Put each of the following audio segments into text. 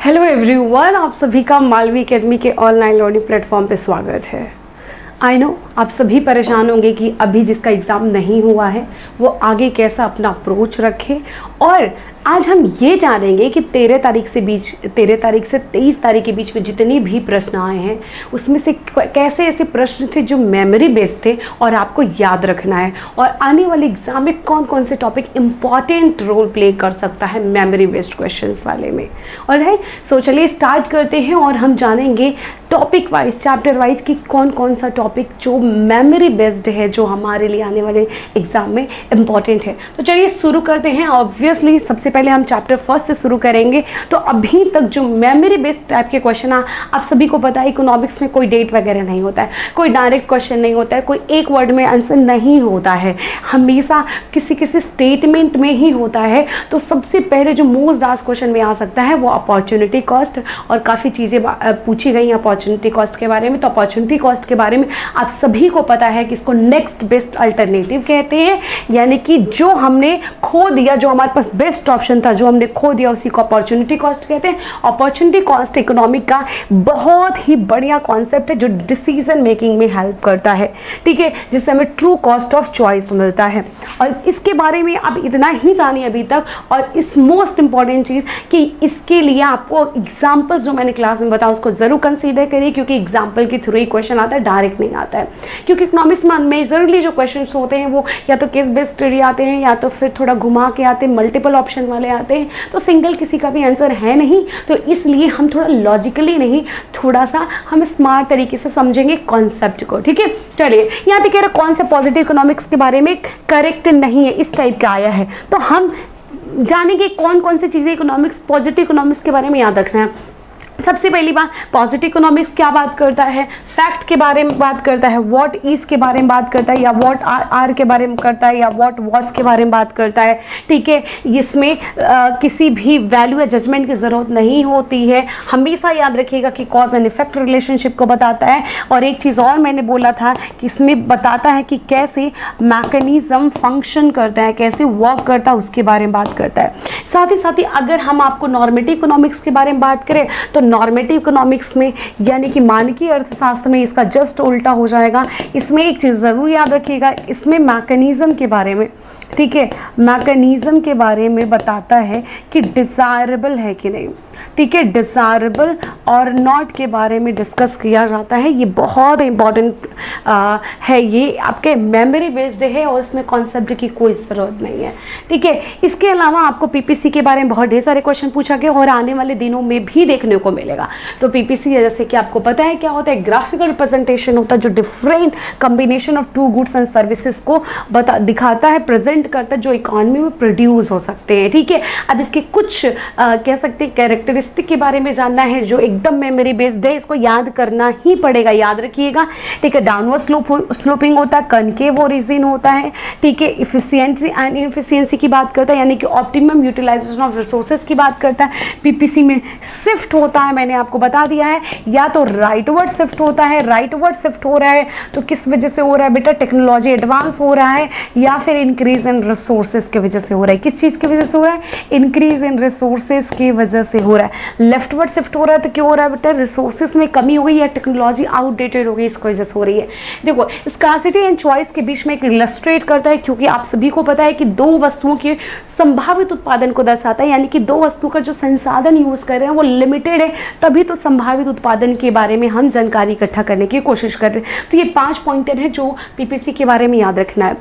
Hello everyone, आप सभी का मालवी एकेडमी के ऑनलाइन लर्निंग प्लेटफॉर्म पे स्वागत है। आई नो आप सभी परेशान होंगे कि अभी जिसका एग्ज़ाम नहीं हुआ है वो आगे कैसा अपना अप्रोच रखे, और आज हम ये जानेंगे कि 13 तारीख से 23 तारीख के बीच में जितनी भी प्रश्न आए हैं उसमें से कैसे ऐसे प्रश्न थे जो मेमोरी बेस्ड थे और आपको याद रखना है, और आने वाले एग्ज़ाम में कौन कौन से टॉपिक इम्पॉर्टेंट रोल प्ले कर सकता है मेमोरी बेस्ड क्वेश्चंस वाले में। और राइट, सो चलिए स्टार्ट करते हैं और हम जानेंगे टॉपिक वाइज, चैप्टर वाइज कि कौन कौन सा टॉपिक जो मेमोरी बेस्ड है जो हमारे लिए आने वाले एग्ज़ाम में इम्पॉर्टेंट है। तो चलिए शुरू करते हैं। ऑब्वियसली सबसे पहले हम चैप्टर फर्स्ट से शुरू करेंगे। तो अभी तक जो मेमोरी बेस्ड टाइप के क्वेश्चन आप सभी को पता है, इकोनॉमिक्स में कोई डेट वगैरह नहीं होता है, कोई डायरेक्ट क्वेश्चन नहीं होता है, कोई एक वर्ड में आंसर नहीं होता है, हमेशा किसी किसी स्टेटमेंट में ही होता है। तो सबसे पहले जो मोस्ट आस्क्ड क्वेश्चन में आ सकता है वो अपॉर्चुनिटी कॉस्ट, और काफ़ी चीज़ें पूछी गई अपॉर्चुनिटी कॉस्ट के बारे में। तो अपॉर्चुनिटी कॉस्ट के बारे में आप सभी को पता है कि इसको नेक्स्ट बेस्ट अल्टरनेटिव कहते हैं, यानी कि जो हमने खो दिया, जो हमारे पास बेस्ट ऑप्शन था जो हमने खो दिया उसी को अपॉर्चुनिटी कॉस्ट कहते हैं। अपॉर्चुनिटी कॉस्ट इकोनॉमिक का बहुत ही बढ़िया कॉन्सेप्ट है जो डिसीजन मेकिंग में हेल्प करता है, ठीक है, जिससे हमें ट्रू कॉस्ट ऑफ चॉइस मिलता है। और इसके बारे में अब इतना ही जानिए अभी तक। और इस मोस्ट इंपॉर्टेंट चीज़ कि इसके लिए आपको एग्जाम्पल्स जो मैंने क्लास में बताया उसको ज़रूर कंसीडर करिए, क्योंकि एग्जाम्पल के थ्रू ही क्वेश्चन आता है, डायरेक्ट नहीं आता है। क्योंकि इकोनॉमिक्स में मेजरली जो क्वेश्चन होते हैं वो या तो केस बेस्ड स्टडी आते हैं या तो फिर थोड़ा घुमा के आते हैं, मल्टीपल ऑप्शन वाले आते हैं। तो सिंगल किसी का भी आंसर है नहीं, तो इसलिए हम थोड़ा लॉजिकली नहीं, थोड़ा सा हम स्मार्ट तरीके से समझेंगे कॉन्सेप्ट को, ठीक है। चलिए, यहाँ पे कह रहे कौन से पॉजिटिव इकोनॉमिक्स के बारे में करेक्ट नहीं है, इस टाइप का आया है। तो हम जानेंगे कौन कौन सी चीज़ें इकोनॉमिक्स, पॉजिटिव इकोनॉमिक्स के बारे में याद रखना है। सबसे पहली बात, पॉजिटिव इकोनॉमिक्स क्या बात करता है? फैक्ट के बारे में बात करता है, व्हाट इज के बारे में बात करता है, या व्हाट आर के बारे में करता है, या व्हाट वाज के बारे में बात करता है, ठीक है। इसमें किसी भी वैल्यू या जजमेंट की ज़रूरत नहीं होती है। हमेशा याद रखिएगा कि कॉज एंड इफेक्ट रिलेशनशिप को बताता है। और एक चीज़ और मैंने बोला था कि इसमें बताता है कि कैसे मैकेनिज्म फंक्शन करता है, कैसे वर्क करता है, उसके बारे में बात करता है। साथ ही अगर हम आपको नॉर्मेटिव इकोनॉमिक्स के बारे में बात करें तो नॉर्मेटिव इकोनॉमिक्स में यानी कि मानकीय अर्थशास्त्र में इसका जस्ट उल्टा हो जाएगा। इसमें एक चीज़ ज़रूर याद रखिएगा, इसमें मैकेनिज्म के बारे में, ठीक है, मैकेनिज्म के बारे में बताता है कि डिज़ायरेबल है कि नहीं, ठीक है, डिज़ायरेबल और नॉट के बारे में डिस्कस किया जाता है। ये बहुत इंपॉर्टेंट है, ये आपके मेमोरी बेस्ड है और इसमें कॉन्सेप्ट की कोई ज़रूरत नहीं है, ठीक है। इसके अलावा आपको पीपीसी के बारे में बहुत ढेर सारे क्वेश्चन पूछा गया और आने वाले दिनों में भी देखने को मिलेगा। तो पीपीसी जैसे कि आपको पता है क्या होता है, ग्राफिकल रिप्रेजेंटेशन होता है जो different combination of two goods and services को दिखाता है, प्रेजेंट करता है, जो इकोनॉमी में प्रोड्यूस हो सकते हैं, ठीक है। अब इसके कुछ कह सकते हैं कैरेक्टरिस्टिक के बारे में जानना है जो एकदम मेमोरी बेस्ड है, इसको याद करना ही पड़ेगा, याद रखिएगा, ठीक है। डाउनवर्ड स्लोपिंग होता है, कनकेव ओरिजिन होता है, ठीक है। इफिशिएंसी एंड इनफिशिएंसी की बात करता है, यानी कि ऑप्टिमम यूटिलाइजेशन ऑफ रिसोर्सेज की बात करता है। पीपीसी में शिफ्ट होता है, मैंने आपको बता दिया है, या तो राइटवर्ड शिफ्ट होता है, राइटवर्ड शिफ्ट हो रहा है तो किस वजह से हो रहा है बेटा, टेक्नोलॉजी एडवांस हो रहा है, या फिर इंक्रीज इन रिसोर्सेज की वजह से हो रहा है। किस चीज़ की वजह से हो रहा है? इंक्रीज इन रिसोर्सेज की वजह से हो रहा है। लेफ्टवर्ड शिफ्ट हो रहा है तो क्यों हो रहा है बेटा? रिसोर्सेज में कमी हो गई या टेक्नोलॉजी आउटडेटेड हो गई, इसकी वजह से हो रही है। देखो, स्कार्सिटी एंड चॉइस के बीच में एक इलस्ट्रेट करता है, क्योंकि आप सभी को पता है कि दो वस्तुओं के संभावित उत्पादन को दर्शाता है, यानी कि दो वस्तु का जो संसाधन यूज कर रहे हैं वो लिमिटेड है, तभी तो संभावित उत्पादन के बारे में हम जानकारी इकट्ठा करने की कोशिश कर रहे हैं। तो ये 5 पॉइंटर है जो पीपीसी के बारे में याद रखना है,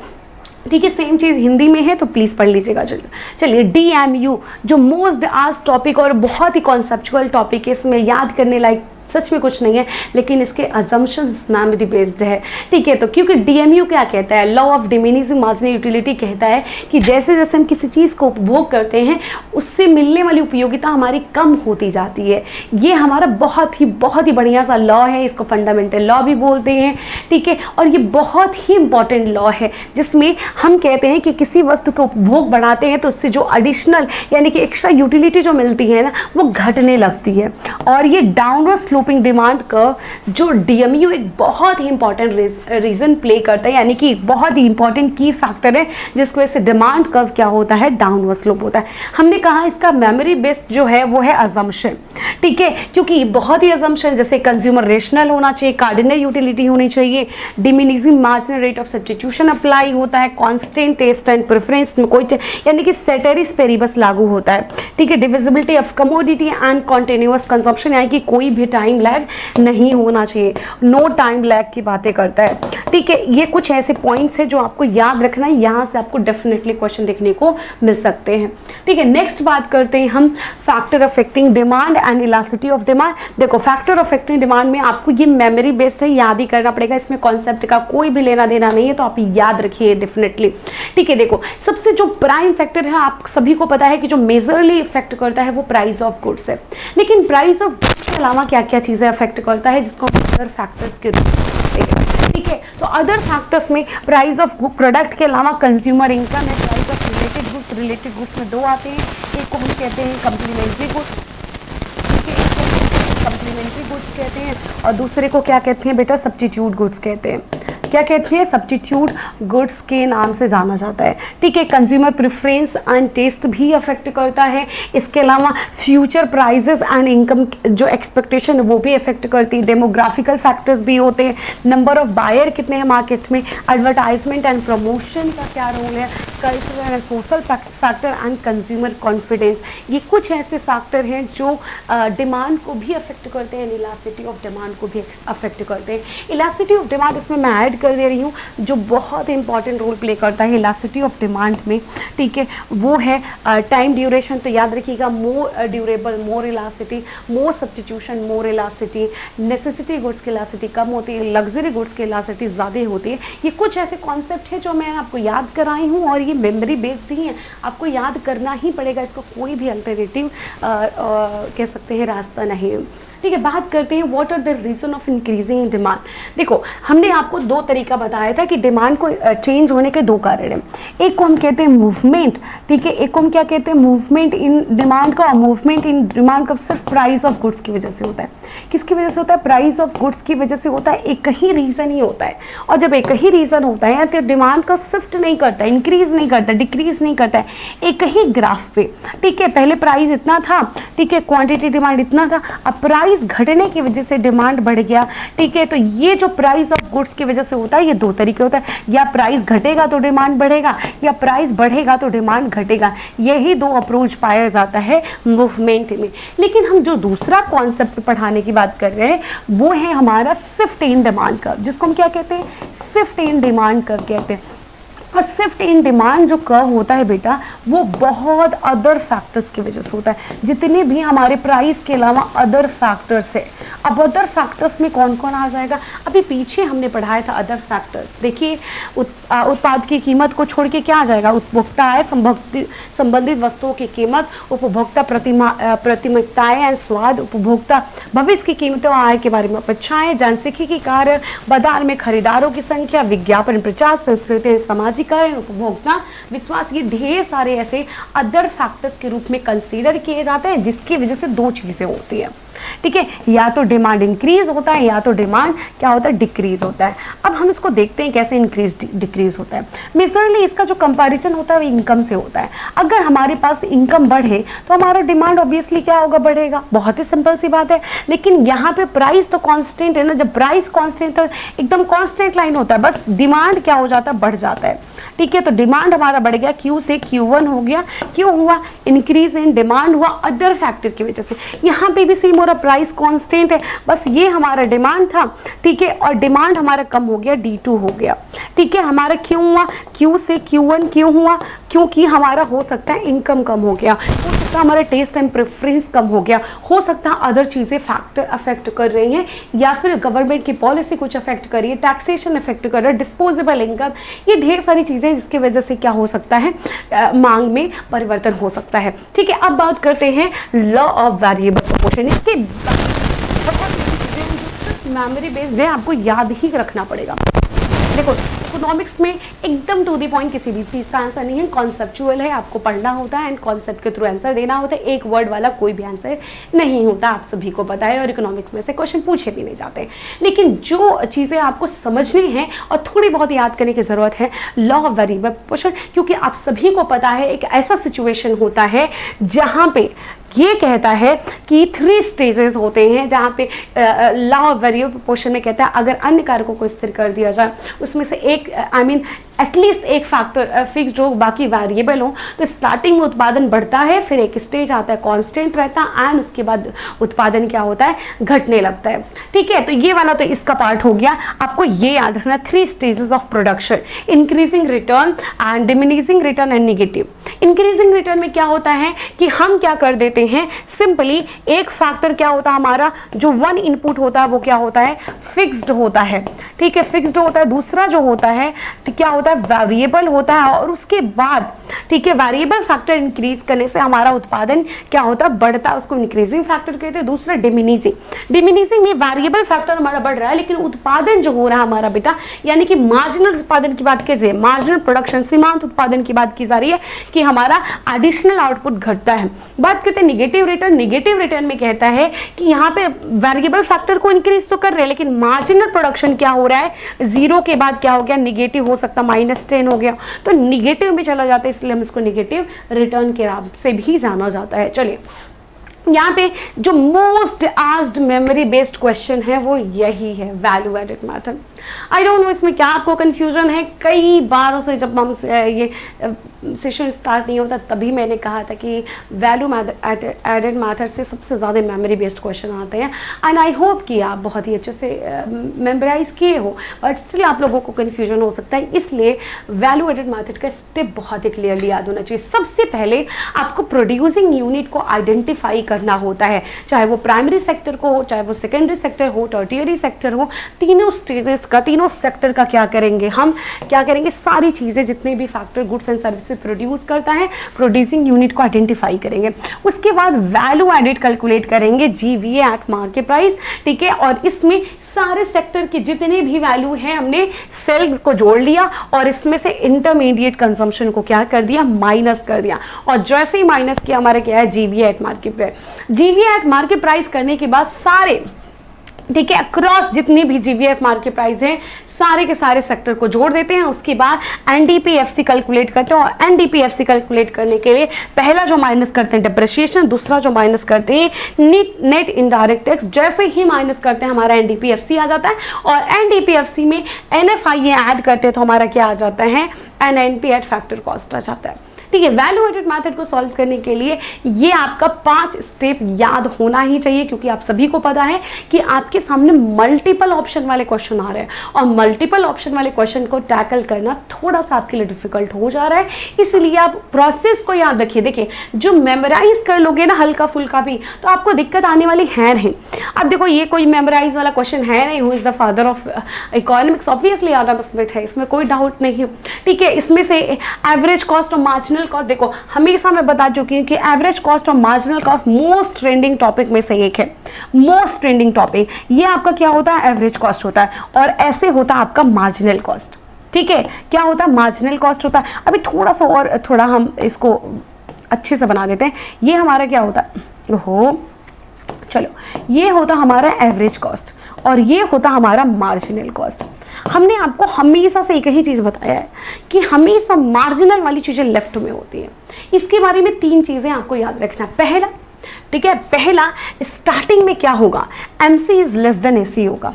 ठीक है। सेम चीज़ हिंदी में है तो प्लीज़ पढ़ लीजिएगा। चलिए, डीएमयू जो मोस्ट आस्क्ड टॉपिक और बहुत ही कॉन्सेप्चुअल टॉपिक है, इसमें याद करने लायक सच में कुछ नहीं है, लेकिन इसके अजम्पशंस मेमोरी बेस्ड है, ठीक है। तो क्योंकि डीएमयू क्या कहता है, law of diminishing marginal utility कहता है कि जैसे जैसे हम किसी चीज़ को उपभोग करते हैं उससे मिलने वाली उपयोगिता हमारी कम होती जाती है। ये हमारा बहुत ही बढ़िया सा लॉ है, इसको फंडामेंटल लॉ भी बोलते हैं, ठीक है। और ये बहुत ही इंपॉर्टेंट लॉ है जिसमें हम कहते हैं कि किसी वस्तु का उपभोग बढ़ाते हैं तो उससे जो एडिशनल यानी कि एक्स्ट्रा यूटिलिटी जो मिलती है ना वो घटने लगती है। और ये डाउनवर्ड स्लोपिंग डिमांड कर्व जो डीएमयू एक बहुत ही इंपॉर्टेंट रीजन प्ले करता है, यानी कि बहुत ही इंपॉर्टेंट की फैक्टर है जिसकी वजह से डिमांड कर्व क्या होता है, डाउनवर्ड स्लोप होता है। हमने कहा इसका मेमोरी बेस्ड जो है वो है अजम्पशन, ठीक है, क्योंकि बहुत ही असम्पशन जैसे कंज्यूमर रेशनल होना चाहिए, कार्डिनल यूटिलिटी होनी चाहिए, diminishing marginal rate of substitution apply होता है, कांस्टेंट टेस्ट एंड प्रेफरेंस में कोई यानी कि सेटेरिस पेरिबस लागू होता है। ठीक है, divisibility of commodity and continuous consumption यानी कि कोई भी टाइम लैग नहीं होना चाहिए, नो टाइम लैग की बातें करता है। ठीक है, ये कुछ ऐसे पॉइंट्स हैं जो आपको याद रखना है, यहाँ से आपको डेफिनेटली क्वेश्चन देखने को मिल सकते हैं। ठीक है, नेक्स्ट बात करते हैं हम factor affecting demand and elasticity of demand. देखो फैक्टर अफेक्टिंग डिमांड में आपको ये मेमोरी बेस्ड है, याद ही करना पड़ेगा, इसमें कॉन्सेप्ट का कोई भी लेना देना नहीं है, तो आप याद रखिए डेफिनेटली। ठीक है, देखो सबसे जो प्राइम फैक्टर है आप सभी को पता है कि जो मेजरली इफेक्ट करता है वो प्राइस ऑफ गुड्स है, लेकिन प्राइस ऑफ गुड्स के अलावा क्या क्या चीजें अफेक्ट करता है जिसको हम अदर फैक्टर्स के रूप में देखते हैं। ठीक है, तो अदर फैक्टर्स में प्राइस ऑफ प्रोडक्ट के अलावा कंज्यूमर इनकम है, प्राइस ऑफ रिलेटेड गुड्स में दो आते हैं, एक को हम कहते हैं कम्प्लीमेंट्री गुड्स, कम्प्लीमेंट्री गुड्स कहते हैं, और दूसरे को क्या कहते हैं बेटा, सब्स्टिट्यूट गुड्स कहते हैं। क्या कहते हैं, सब्स्टिट्यूट गुड्स के नाम से जाना जाता है। ठीक है, कंज्यूमर प्रेफरेंस एंड टेस्ट भी अफेक्ट करता है, इसके अलावा फ्यूचर प्राइजेस एंड इनकम जो एक्सपेक्टेशन है वो भी अफेक्ट करती है, डेमोग्राफिकल फैक्टर्स भी होते हैं, नंबर ऑफ बायर कितने हैं मार्केट में, एडवर्टाइजमेंट एंड प्रमोशन का क्या रोल है, cultural and social factor and consumer confidence, ये कुछ ऐसे फैक्टर हैं जो डिमांड को भी अफेक्ट करते हैं, इलास्टिसिटी ऑफ डिमांड को भी अफेक्ट करते हैं। इलास्टिसिटी ऑफ डिमांड इसमें मैं ऐड कर दे रही हूँ जो बहुत इंपॉर्टेंट रोल प्ले करता है इलास्टिसिटी ऑफ डिमांड में। ठीक है, वो है टाइम ड्यूरेशन, तो याद रखिएगा मोर ड्यूरेबल मोर इलास्टिसिटी, मोर सब्स्टिट्यूशन मोर इलास्टिसिटी, नेसेसिटी गुड्स की इलास्टिसिटी कम होती है, लग्जरी गुड्स की इलास्टिसिटी ज़्यादा होती है। ये कुछ ऐसे कॉन्सेप्ट है जो मैं आपको याद कराई हूँ और ये मेमोरी बेस्ड ही है, आपको याद करना ही पड़ेगा, इसका कोई भी अल्टरनेटिव कह सकते हैं रास्ता नहीं है। ठीक है, बात करते हैं what are the reason of increasing demand. देखो हमने आपको दो तरीका बताया था कि डिमांड को चेंज होने के दो कारण हैं, एक को हम कहते हैं मूवमेंट, ठीक है, एक को हम क्या कहते हैं मूवमेंट इन डिमांड का, मूवमेंट इन डिमांड का सिर्फ प्राइस ऑफ गुड्स की वजह से होता है। किसकी वजह से होता है, प्राइस ऑफ गुड्स की वजह से होता है, एक ही रीज़न ही होता है, और जब एक ही रीज़न होता है तो डिमांड का शिफ्ट नहीं करता, इंक्रीज नहीं करता, डिक्रीज नहीं करता है, एक ही ग्राफ पे। ठीक है, पहले प्राइस इतना था, ठीक है, क्वांटिटी डिमांड इतना था, अब प्राइस घटने की वजह से डिमांड बढ़ गया। ठीक है, तो ये जो प्राइस ऑफ गुड्स की वजह से होता है ये दो तरीके होता है, या प्राइस घटेगा तो डिमांड बढ़ेगा, या प्राइस बढ़ेगा तो डिमांड घटेगा, यही दो अप्रोच पाया जाता है मूवमेंट में। लेकिन हम जो दूसरा कॉन्सेप्ट पढ़ाने की बात कर रहे हैं वो है हमारा शिफ्ट इन डिमांड कर्व, जिसको हम क्या कहते हैं, शिफ्ट इन डिमांड कर्व कहते हैं। और शिफ्ट इन डिमांड जो कर्व होता है बेटा वो बहुत अदर फैक्टर्स की वजह से होता है, जितने भी हमारे प्राइस के अलावा अदर फैक्टर्स है। अब अदर फैक्टर्स में कौन कौन आ जाएगा, अभी पीछे हमने पढ़ाया था अदर फैक्टर्स। देखिए उत्पाद की कीमत को छोड़ के क्या आ जाएगा, उपभोक्ता आय, संबंधित वस्तुओं की कीमत, उपभोक्ता प्राथमिकताएं एंड स्वाद, उपभोक्ता भविष्य की कीमतों आय के बारे में अपेक्षाएं, जनसांख्यिकी कार्य, बाजार में खरीदारों की संख्या, विज्ञापन प्रचार, संस्कृति, सामाजिक उपभोक्ता विश्वास, ये ढेर सारे ऐसे अदर फैक्टर्स के रूप में कंसीडर किए जाते हैं जिसकी वजह से दो चीजें होती है। ठीक है, या तो डिमांड इंक्रीज होता है या तो डिमांड क्या होता है, डिक्रीज होता है। अब हम इसको देखते हैं कैसे इंक्रीज डिक्रीज होता है। मेजरली इसका जो कंपैरिजन होता है वो इनकम से होता है। अगर हमारे पास इनकम बढ़े तो हमारा डिमांड ऑब्वियसली क्या होगा, बढ़ेगा, बहुत ही सिंपल सी बात है। लेकिन यहाँ पे प्राइस तो कांस्टेंट है ना, जब प्राइस कांस्टेंट तो एकदम कांस्टेंट लाइन होता है, बस डिमांड क्या हो जाता है, बढ़ जाता है। ठीक है, तो डिमांड हमारा बढ़ गया, क्यू से Q1 हो गया, क्यों हुआ, इंक्रीज इन डिमांड हुआ अदर फैक्टर की वजह से। यहाँ पे भी सेम हो रहा, प्राइस कांस्टेंट है, बस ये हमारा डिमांड था, ठीक है, और डिमांड हमारा कम हो गया, D2 हो गया। ठीक है, हमारा क्यों हुआ, Q से Q1 क्यों हुआ, क्योंकि हमारा हो सकता है इनकम कम हो गया, हो सकता है हमारा टेस्ट एंड प्रेफरेंस कम हो गया, हो सकता है अदर चीज़ें फैक्टर अफेक्ट कर रही हैं, या फिर गवर्नमेंट की पॉलिसी कुछ अफेक्ट कर रही है, टैक्सेशन अफेक्ट कर रहा है, डिस्पोजेबल इनकम, ये ढेर सारी चीज़ें जिसकी वजह से क्या हो सकता है, मांग में परिवर्तन हो सकता है। ठीक है, अब बात करते हैं लॉ ऑफ वेरिएबल प्रोपोर्शन। इसके मेमोरी बेस्ड है, आपको याद ही रखना पड़ेगा। देखो इकोनॉमिक्स में एकदम टू दी पॉइंट किसी भी चीज़ का आंसर नहीं है, कॉन्सेप्चुअल है, आपको पढ़ना होता है एंड कॉन्सेप्ट के थ्रू आंसर देना होता है, एक वर्ड वाला कोई भी आंसर नहीं होता, आप सभी को पता है, और इकोनॉमिक्स में से क्वेश्चन पूछे भी नहीं जाते। लेकिन जो चीज़ें आपको समझनी है और थोड़ी बहुत याद करने की ज़रूरत है, लॉ ऑफ वेरिएबल प्रोपोर्शन, क्योंकि आप सभी को पता है एक ऐसा सिचुएशन होता है जहाँ पे ये कहता है कि 3 स्टेजेस होते हैं जहाँ पे लॉ ऑफ वेरिएबल प्रोपोर्शन में कहता है अगर अन्य कारकों को स्थिर कर दिया जाए, उसमें से एक एटलीस्ट एक फैक्टर फिक्स्ड हो, बाकी वेरिएबल हो, तो स्टार्टिंग में उत्पादन बढ़ता है, फिर एक स्टेज आता है कांस्टेंट रहता है, एंड उसके बाद उत्पादन क्या होता है, घटने लगता है। ठीक है, तो ये वाला तो इसका पार्ट हो गया। आपको ये याद रखना 3 stages of production, increasing return and diminishing return and negative. Increasing return में क्या होता है कि हम क्या कर देते हैं, सिंपली एक फैक्टर क्या होता है हमारा, जो 1 इनपुट होता है वो क्या होता है, फिक्स्ड होता है। ठीक है, फिक्स्ड होता है। दूसरा जो होता है तो क्या होता है, वेरिएबल होता है, और उसके बाद ठीक है वेरिएबल फैक्टर इंक्रीज करने से हमारा उत्पादन क्या होता है, बढ़ता है, उसको इंक्रीजिंग फैक्टर कहते हैं। दूसरा डिमिनिशिंग, डिमिनिशिंग में वेरिएबल फैक्टर हमारा बढ़ रहा है लेकिन उत्पादन जो हो रहा है हमारा बेटा, यानी कि मार्जिनल उत्पादन की बात कीजिए, मार्जिनल प्रोडक्शन सीमांत उत्पादन की बात की जा रही है कि हमारा एडिशनल आउटपुट घटता है। बात करते हैं निगेटिव रिटर्न। निगेटिव रिटर्न में कहता है कि यहाँ पे वेरिएबल फैक्टर को इंक्रीज तो कर रहे हैं लेकिन मार्जिनल प्रोडक्शन क्या हो रहा है, 0 के बाद क्या हो गया, निगेटिव हो सकता, -10 हो गया, तो निगेटिव में चला जाता है, इसलिए हम इसको निगेटिव रिटर्न के नाम से भी जाना जाता है। चलिए, यहाँ पे जो most asked memory based question है वो यही है, value added method. I don't know इसमें क्या आपको कंफ्यूजन है। कई बारों से जब हम ये सेशन स्टार्ट नहीं होता तभी मैंने कहा था कि वैल्यू एडेड मेथड से सबसे ज़्यादा मेमोरी बेस्ड क्वेश्चन आते हैं, एंड आई होप कि आप बहुत ही अच्छे से मेमोराइज किए हो, बट स्टिल आप लोगों को कन्फ्यूजन हो सकता है, इसलिए वैल्यू एडेड मेथड का स्टेप बहुत ही क्लियरली याद होना चाहिए। सबसे पहले आपको प्रोड्यूसिंग यूनिट को आइडेंटिफाई करना होता है, चाहे वो प्राइमरी सेक्टर को हो, चाहे वो सेकेंडरी सेक्टर हो, टर्टियरी सेक्टर हो, तीनों स्टेजेस का, तीनों सेक्टर का क्या करेंगे, हम क्या करेंगे, सारी चीज़ें जितने भी factor goods and services produce करता है, प्रोड्यूसिंग यूनिट को आइडेंटिफाई करेंगे। उसके बाद वैल्यू एडेड कैलकुलेट करेंगे, GVA एट मार्केट प्राइस। ठीक है, और इसमें सारे सेक्टर के जितने भी वैल्यू हैं हमने सेल को जोड़ लिया और इसमें से इंटरमीडिएट कंजम्पशन को क्या कर दिया, माइनस कर दिया, और जैसे ही माइनस किया हमारा क्या है, GVA eight market price. GVA eight market price करने के बाद सारे, ठीक है, अक्रॉस जितनी भी GVA एट मार्केट प्राइस है सारे के सारे सेक्टर को जोड़ देते हैं। उसके बाद NDPFC कैलकुलेट करते हैं, और NDPFC कैलकुलेट करने के लिए पहला जो माइनस करते हैं डिप्रिसिएशन, दूसरा जो माइनस करते हैं नेट इनडायरेक्ट टैक्स। जैसे ही माइनस करते हैं हमारा NDPFC आ जाता है, और NDPFC में NFIA ऐड करते हैं तो हमारा क्या आ जाता है, NNP एट फैक्टर कॉस्ट आ जाता है। ठीक है, वैल्यू एडेड मेथड को सॉल्व करने के लिए ये आपका 5 स्टेप याद होना ही चाहिए, क्योंकि आप सभी को पता है कि आपके सामने मल्टीपल ऑप्शन वाले क्वेश्चन आ रहे हैं, और मल्टीपल ऑप्शन वाले क्वेश्चन को टैकल करना थोड़ा सा आपके लिए डिफिकल्ट हो जा रहा है, इसलिए आप प्रोसेस को याद रखिए। देखिए, जो मेमोराइज कर लोगे ना हल्का फुल्का भी, तो आपको दिक्कत आने वाली है नहीं। अब देखो, ये कोई मेमोराइज वाला क्वेश्चन है नहीं, who is the father of economics, obviously Adam Smith है, इसमें कोई डाउट नहीं। ठीक है, इसमें से एवरेज कॉस्ट और मार्जिनल कॉस्ट, देखो हमेशा मैं बता चुकी हूँ कि एवरेज कॉस्ट और marginal cost most trending topic में से एक है, मोस्ट ट्रेंडिंग टॉपिक। ये आपका क्या होता है, एवरेज कॉस्ट होता है, और ऐसे होता है आपका मार्जिनल कॉस्ट। ठीक है, क्या होता है, मार्जिनल कॉस्ट होता है। अभी थोड़ा सा और थोड़ा हम इसको अच्छे से बना देते हैं। ये हमारा क्या होता है, ओहो चलो, ये होता हमारा एवरेज कॉस्ट और ये होता हमारा मार्जिनल कॉस्ट। हमने आपको हमेशा से एक ही चीज़ बताया है कि हमेशा मार्जिनल वाली चीज़ें लेफ्ट में होती है। इसके बारे में 3 चीज़ें आपको याद रखना। पहला, ठीक है, पहला स्टार्टिंग में क्या होगा, MC is less than AC होगा।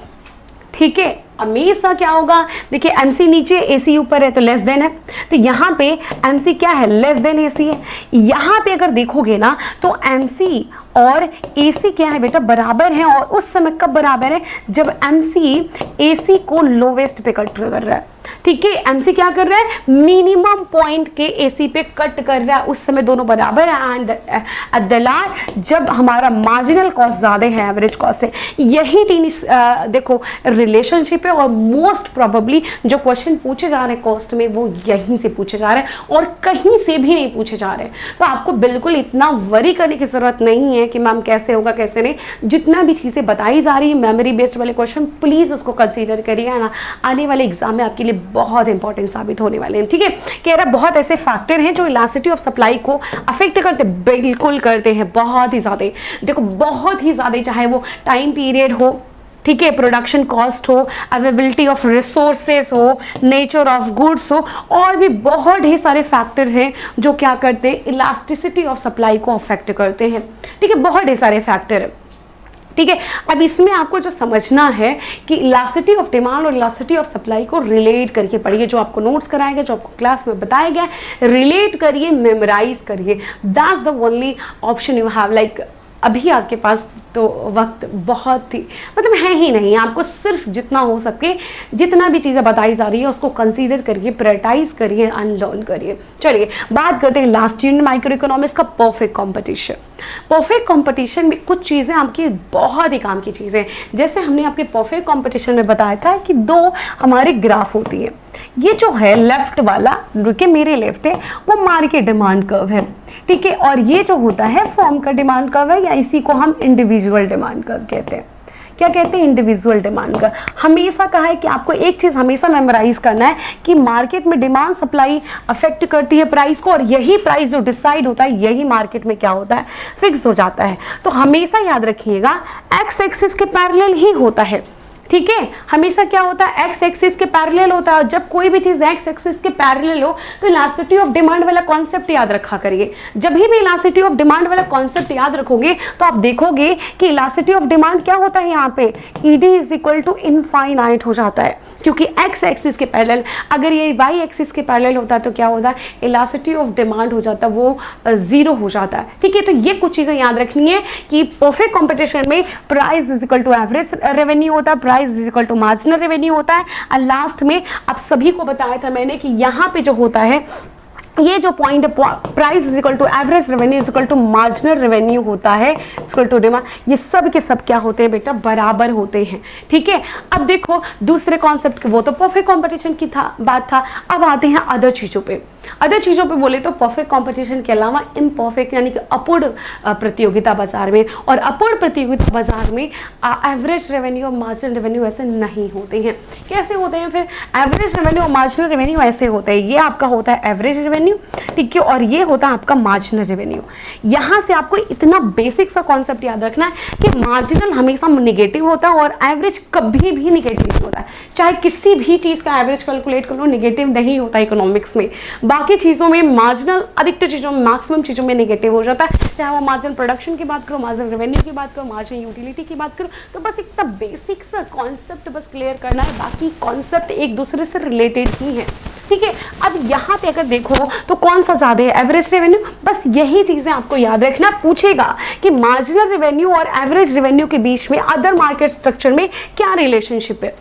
ठीक है, हमेशा क्या होगा, देखिए MC नीचे AC ऊपर है तो लेस देन है, तो यहाँ पे MC क्या है, लेस देन AC है। यहाँ पे अगर देखोगे ना तो MC और AC क्या है बेटा, बराबर है। और उस समय कब बराबर है, जब MC AC को लोवेस्ट पे कट कर रहा है। ठीक है, MC क्या कर रहा है, मिनिमम पॉइंट के AC पे कट कर रहा है, उस समय दोनों बराबर है। एंड एट द लास्ट जब हमारा मार्जिनल कॉस्ट ज़्यादा है, एवरेज कॉस्ट है, यही 3 देखो रिलेशनशिप है। और मोस्ट प्रोबेबली जो क्वेश्चन पूछे जा रहे हैं कॉस्ट में वो यहीं से पूछे जा रहे हैं और कहीं से भी नहीं पूछे जा रहे हैं। तो आपको बिल्कुल इतना वरी करने की ज़रूरत नहीं है कि मैम कैसे होगा कैसे नहीं। जितना भी चीज़ें बताई जा रही है मेमोरी बेस्ड वाले क्वेश्चन, प्लीज़ उसको कंसीडर करिए ना, आने वाले एग्जाम में आपके लिए बहुत इंपॉर्टेंट साबित होने वाले हैं। ठीक है, कह रहा बहुत ऐसे फैक्टर हैं जो इलास्टिसिटी ऑफ सप्लाई को अफेक्ट करते, बिल्कुल करते हैं, बहुत ही ज़्यादा। देखो बहुत ही ज़्यादा, चाहे वो टाइम पीरियड हो, ठीक है, प्रोडक्शन कॉस्ट हो, अवेलेबिलिटी ऑफ रिसोर्सेस हो, नेचर ऑफ गुड्स हो, और भी बहुत ही सारे फैक्टर हैं जो क्या करते हैं, इलास्टिसिटी ऑफ सप्लाई को अफेक्ट करते हैं। ठीक है, बहुत ही सारे फैक्टर है। ठीक है, अब इसमें आपको जो समझना है कि इलास्टिसिटी ऑफ डिमांड और इलास्टिसिटी ऑफ सप्लाई को रिलेट करके पढ़िए, जो आपको नोट्स कराया गया, जो आपको क्लास में बताया गया, रिलेट करिए, मेमोराइज करिए, that's the only option you have. Like अभी आपके पास तो वक्त बहुत ही मतलब है ही नहीं, आपको सिर्फ जितना हो सके, जितना भी चीज़ें बताई जा रही है उसको कंसीडर करिए, प्रायोरिटाइज करिए, अनलर्न करिए। चलिए बात करते हैं लास्ट यूनिट माइक्रो इकोनॉमिक्स का परफेक्ट कंपटीशन। परफेक्ट कंपटीशन में कुछ चीज़ें आपकी बहुत ही काम की चीज़ें, जैसे हमने आपके परफेक्ट कंपटीशन में बताया था कि दो हमारे ग्राफ होती है। ये जो है लेफ्ट वाला, रुके मेरे लेफ्ट है, वो मार्केट डिमांड कर्व है। ठीक है, और ये जो होता है फॉर्म का डिमांड कर्व है, या इसी को हम इंडिविजुअल डिमांड कर्व कहते हैं। क्या कहते हैं? Individual demand curve. हमेशा कहा है कि आपको एक चीज़ हमेशा मेमोराइज करना है कि मार्केट में डिमांड सप्लाई अफेक्ट करती है प्राइस को, और यही प्राइस जो डिसाइड होता है यही मार्केट में क्या होता है, फिक्स हो जाता है। तो हमेशा याद रखिएगा एक्स एक्सिस के पैरेलल ही होता है। ठीक है, हमेशा क्या होता है, एक्स एक्सिस के पैरेलल होता है। और जब कोई भी चीज एक्स एक्सिस के पैरेलल हो तो इलास्टिसिटी ऑफ डिमांड वाला कॉन्सेप्ट याद रखा करिए। जब भी इलास्टिसिटी ऑफ डिमांड वाला कॉन्सेप्ट याद रखोगे तो आप देखोगे कि इलास्टिसिटी ऑफ डिमांड क्या होता है, यहाँ पे ED is equal to infinite हो जाता है, क्योंकि एक्स एक्सिस के पैरेलल। अगर ये वाई एक्सिस के पैरेलल होता है तो क्या होता है, इलास्टिसिटी ऑफ डिमांड हो जाता है, वो जीरो हो जाता है। ठीक है, तो ये कुछ चीजें याद रखनी है कि परफेक्ट कॉम्पिटिशन में price is equal to average revenue होता है, price is equal to marginal revenue होता है। और लास्ट में आप सभी को बताया था मैंने कि यहाँ पे जो होता है, ये जो पॉइंट है, price is equal to average revenue is equal to marginal revenue होता है, इक्वल टू डिमांड, ये सब के सब क्या होते हैं बेटा, बराबर होते हैं। ठीक है, अब देखो दूसरे कॉन्सेप्ट, वो तो परफेक्ट कंपटीशन की बात था। अब आते हैं अदर चीजों पे। अदर चीज़ों पे बोले तो परफेक्ट कंपटीशन के अलावा इम्परफेक्ट यानी कि अपूर्ण प्रतियोगिता बाजार में, और अपूर्ण प्रतियोगिता बाजार में एवरेज रेवेन्यू और मार्जिनल रेवेन्यू ऐसे नहीं होते हैं। कैसे होते हैं फिर? एवरेज रेवेन्यू और मार्जिनल रेवेन्यू ऐसे होते हैं, ये आपका होता है एवरेज रेवेन्यू, ठीक है, और ये होता है आपका मार्जिनल रेवेन्यू। यहाँ से आपको इतना बेसिक सा कॉन्सेप्ट याद रखना है कि मार्जिनल हमेशा निगेटिव होता है और एवरेज कभी भी निगेटिव नहीं होता है। चाहे किसी भी चीज़ का एवरेज कैलकुलेट करो, निगेटिव नहीं होता इकोनॉमिक्स में। बाकी चीज़ों में मार्जिनल, अधिकतर चीज़ों में, मैक्सिमम चीज़ों में नेगेटिव हो जाता है। चाहे वो मार्जिनल प्रोडक्शन की बात करो, मार्जिनल रेवेन्यू की बात करो, मार्जिनल यूटिलिटी की बात करो, तो बस इतना बेसिक सा कॉन्सेप्ट बस क्लियर करना है, बाकी कॉन्सेप्ट एक दूसरे से रिलेटेड ही है। ठीक है, अब यहाँ पे अगर देखो तो कौन सा ज़्यादा है, एवरेज रेवेन्यू। बस यही चीज़ें आपको याद रखना। पूछेगा कि मार्जिनल रेवेन्यू और एवरेज रेवेन्यू के बीच में अदर मार्केट स्ट्रक्चर में क्या रिलेशनशिप है।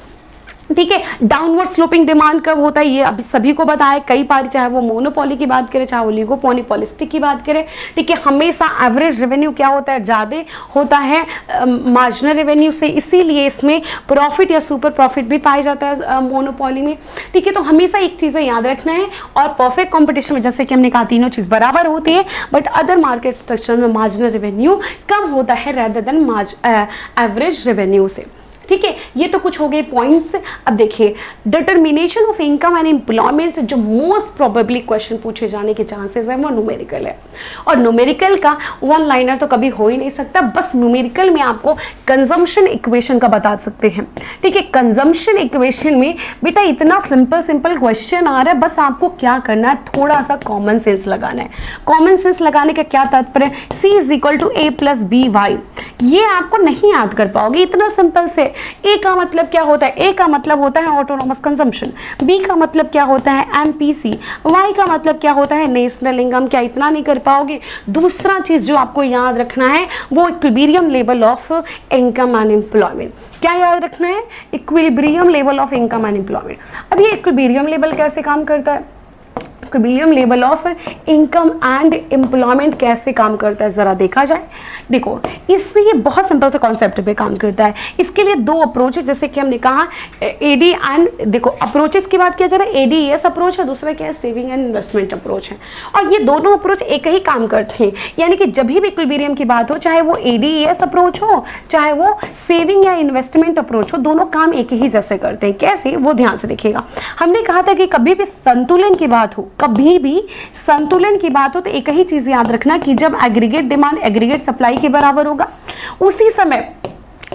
ठीक है, डाउनवर्ड स्लोपिंग डिमांड कब होता है, ये अभी सभी को बताया कई बार, चाहे वो मोनोपोली की बात करें, चाहे वो ओलिगोपोलीस्टिक की बात करें। ठीक है, हमेशा एवरेज रेवेन्यू क्या होता है, ज़्यादा होता है मार्जिनल रेवेन्यू से, इसीलिए इसमें प्रॉफिट या सुपर प्रॉफिट भी पाया जाता है मोनोपोली में। ठीक है, तो हमेशा एक चीज़ें याद रखना है। और परफेक्ट कॉम्पिटिशन में जैसे कि हमने कहा तीनों चीज़ बराबर होती है, बट अदर मार्केट स्ट्रक्चर में मार्जिनल रेवेन्यू कम होता है रेदर देन एवरेज रेवेन्यू से। ठीक है, ये तो कुछ हो गए पॉइंट्स। अब देखिए determination of income and employment से जो मोस्ट प्रोबेबली क्वेश्चन पूछे जाने के चांसेस है वो न्यूमेरिकल है, और न्यूमेरिकल का वन लाइनर तो कभी हो ही नहीं सकता। बस न्यूमेरिकल में आपको कंजम्पशन इक्वेशन का बता सकते हैं। ठीक है, कंजम्पशन इक्वेशन में बेटा इतना सिंपल क्वेश्चन आ रहा है, बस आपको क्या करना है, थोड़ा सा कॉमन सेंस लगाना है। कॉमन सेंस लगाने का क्या तात्पर्य, C is equal to A plus BY, ये आपको नहीं याद कर पाओगे इतना सिंपल से। ए का मतलब क्या होता है, ए का मतलब होता है ऑटोनोमस कंजम्पशन, बी का मतलब क्या होता है MPC, वाई का मतलब क्या होता है नेशनल इनकम। क्या इतना नहीं कर पाओगे? दूसरा चीज जो आपको याद रखना है वो equilibrium level of income and employment. क्या याद रखना है? Equilibrium level of income and employment. अब ये इक्विलिब्रियम लेवल कैसे काम करता है, equilibrium level of income and employment कैसे काम करता है जरा देखा जाए। देखो इससे ये बहुत सिंपल से कॉन्सेप्ट पे काम करता है। इसके लिए दो अप्रोच है, जैसे कि हमने कहा एडी एंड, देखो अप्रोचेस की बात किया जा रहा है, ADES अप्रोच है, दूसरा क्या है सेविंग एंड इन्वेस्टमेंट अप्रोच है, और ये दोनों अप्रोच एक ही काम करते हैं। यानी कि जब भी इक्विलिब्रियम की बात हो, चाहे वो ADES अप्रोच हो चाहे वो सेविंग या इन्वेस्टमेंट अप्रोच हो, दोनों काम एक ही जैसे करते हैं। कैसे, वो ध्यान से देखिएगा। हमने कहा था कि कभी भी संतुलन की बात हो, कभी भी संतुलन की बात हो तो एक ही चीज याद रखना कि जब एग्रीगेट डिमांड एग्रीगेट सप्लाई के बराबर होगा, उसी समय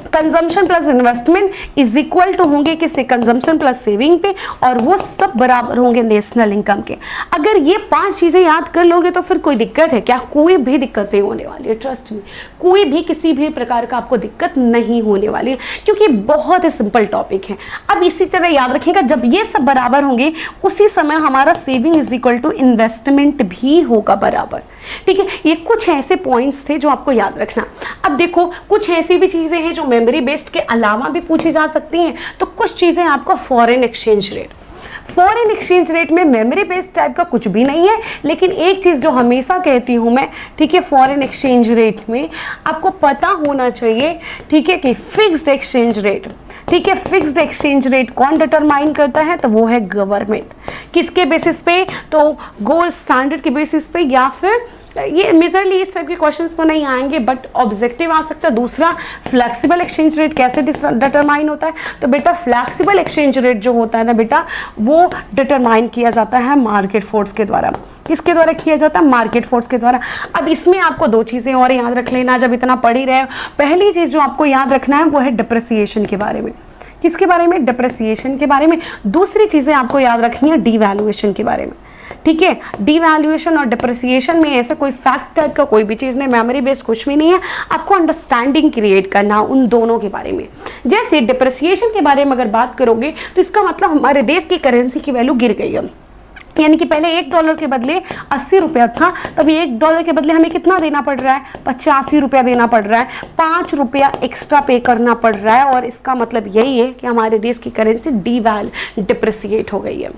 consumption plus investment is equal to होंगे किससे, कंजम्पशन प्लस सेविंग पे, और वो सब बराबर होंगे नेशनल इनकम के। अगर ये 5 चीजें याद कर लोगे तो फिर कोई दिक्कत है क्या? कोई भी दिक्कत नहीं होने वाली है, ट्रस्ट मी, कोई भी किसी भी प्रकार का आपको दिक्कत नहीं होने वाली है, क्योंकि बहुत ही सिंपल टॉपिक है। अब इसी तरह याद रखिएगा, जब ये सब बराबर होंगे उसी समय हमारा saving is equal to investment भी होगा बराबर। ठीक है, ये कुछ ऐसे पॉइंट्स थे जो आपको याद रखना। अब देखो, कुछ ऐसी भी चीजें हैं जो मेमोरी बेस्ड के अलावा भी पूछी जा सकती हैं। तो कुछ चीजें आपको foreign exchange rate, foreign exchange rate में मेमोरी बेस्ड टाइप का कुछ भी नहीं है, लेकिन एक चीज जो हमेशा कहती हूं मैं, ठीक है, फॉरेन एक्सचेंज रेट में आपको पता होना चाहिए, ठीक है, कि फिक्स्ड एक्सचेंज रेट, ठीक है, फिक्स्ड एक्सचेंज रेट कौन डिटरमाइन करता है? तो वो है गवर्नमेंट। किसके बेसिस पे? तो गोल्ड स्टैंडर्ड के बेसिस पे, या फिर ये मेजरली इस टाइप के क्वेश्चंस तो नहीं आएंगे, बट ऑब्जेक्टिव आ सकता है। दूसरा, फ्लेक्सिबल एक्सचेंज रेट कैसे डिटरमाइन होता है? तो बेटा फ्लेक्सिबल एक्सचेंज रेट जो होता है ना बेटा, वो डिटरमाइन किया जाता है मार्केट फोर्स के द्वारा। किसके द्वारा किया जाता है? मार्केट फोर्स के द्वारा। अब इसमें आपको 2 चीजें और याद रख लेना जब इतना पढ़ ही रहे हो। पहली चीज जो आपको याद रखना है वो है डिप्रिसिएशन के बारे में। किसके बारे में? डिप्रिसिएशन के बारे में। दूसरी चीजें आपको याद रखनी है डिवैल्यूएशन के बारे में। ठीक है, डिवैल्यूएशन और डिप्रिसिएशन में ऐसे कोई फैक्ट टाइप का कोई भी चीज़ नहीं, मेमोरी बेस्ड कुछ भी नहीं है। आपको अंडरस्टैंडिंग क्रिएट करना उन दोनों के बारे में। जैसे डिप्रिसिएशन के बारे में अगर बात करोगे तो इसका मतलब हमारे देश की करेंसी की वैल्यू गिर गई है, यानी कि पहले $1 के बदले 80 रुपया था, तभी $1 के बदले हमें कितना देना पड़ रहा है? 85 रुपया देना पड़ रहा है। 5 रुपया एक्स्ट्रा पे करना पड़ रहा है, और इसका मतलब यही है कि हमारे देश की करेंसी डिप्रिसिएट हो गई है।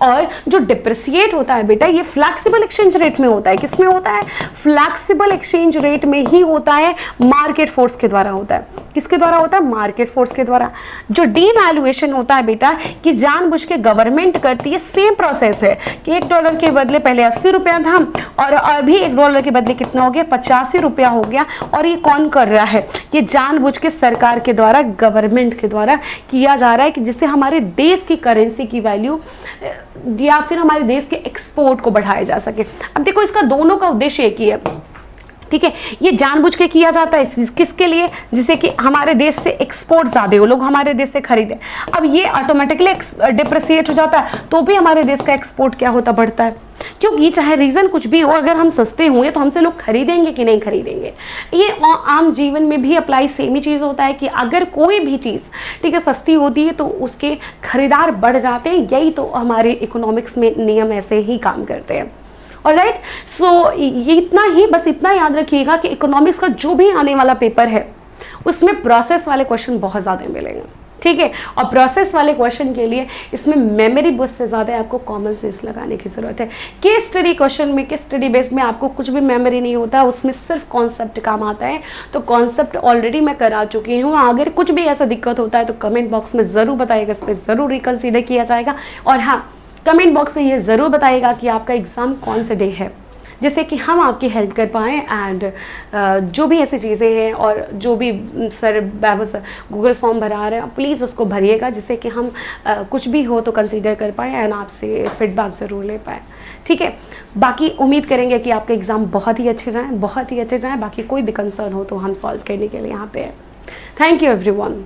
और जो डिप्रिसिएट होता है बेटा, ये फ्लैक्सिबल एक्सचेंज रेट में होता है। किसमें होता है? फ्लैक्सिबल एक्सचेंज रेट में ही होता है, मार्केट फोर्स के द्वारा होता है। किसके द्वारा होता है? मार्केट फोर्स के द्वारा। जो डिवैल्यूएशन होता है बेटा, कि जानबूझ के गवर्नमेंट करती है, सेम प्रोसेस है कि $1 के बदले पहले 80 रुपया था, और अभी $1 के बदले कितना हो गया? 85 रुपया हो गया। और ये कौन कर रहा है? ये जानबूझ के सरकार के द्वारा, गवर्नमेंट के द्वारा किया जा रहा है, कि जिससे हमारे देश की करेंसी की वैल्यू या फिर हमारे देश के एक्सपोर्ट को बढ़ाया जा सके। अब देखो, इसका दोनों का उद्देश्य एक ही है। ठीक है, ये जानबूझ के किया जाता है किसके लिए? जिससे कि हमारे देश से एक्सपोर्ट ज्यादा हो, लोग हमारे देश से खरीदे। अब ये ऑटोमेटिकली डिप्रिसिएट हो जाता है, तो भी हमारे देश का एक्सपोर्ट क्या होता? बढ़ता है। क्योंकि चाहे रीजन कुछ भी हो, अगर हम सस्ते हुए तो हमसे लोग खरीदेंगे कि नहीं खरीदेंगे। ये आम जीवन में भी अप्लाई सेम ही चीज होता है कि अगर कोई भी चीज, ठीक है, सस्ती होती है तो उसके खरीदार बढ़ जाते हैं। यही तो हमारे इकोनॉमिक्स में नियम ऐसे ही काम करते हैं। ऑलराइट, सो ये इतना ही, बस इतना याद रखिएगा कि इकोनॉमिक्स का जो भी आने वाला पेपर है उसमें प्रोसेस वाले क्वेश्चन बहुत ज़्यादा मिलेंगे। ठीक है, और प्रोसेस वाले क्वेश्चन के लिए इसमें मेमोरी बेस से ज़्यादा आपको कॉमन सेंस लगाने की ज़रूरत है। केस स्टडी क्वेश्चन में, केस स्टडी बेस में आपको कुछ भी मेमोरी नहीं होता, उसमें सिर्फ कॉन्सेप्ट काम आता है। तो कॉन्सेप्ट ऑलरेडी मैं करा चुकी हूँ। अगर कुछ भी ऐसा दिक्कत होता है तो कमेंट बॉक्स में ज़रूर बताइएगा, इस पर ज़रूर रिकन्सिडर किया जाएगा। और हाँ, कमेंट बॉक्स में ये ज़रूर बताइएगा कि आपका एग्ज़ाम कौन से डे है, जिससे कि हम आपकी हेल्प कर पाएँ। एंड जो भी ऐसी चीज़ें हैं, और जो भी सर बाबू सर गूगल फॉर्म भरा रहे हैं, प्लीज़ उसको भरिएगा, जिससे कि हम कुछ भी हो तो कंसीडर कर पाएँ एंड आपसे फीडबैक ज़रूर ले पाएँ। ठीक है, बाकी उम्मीद करेंगे कि आपके एग्ज़ाम बहुत ही अच्छे जाएँ, बहुत ही अच्छे जाएँ। बाकी कोई भी कंसर्न हो तो हम सॉल्व करने के लिए यहाँ पे हैं। Thank you everyone.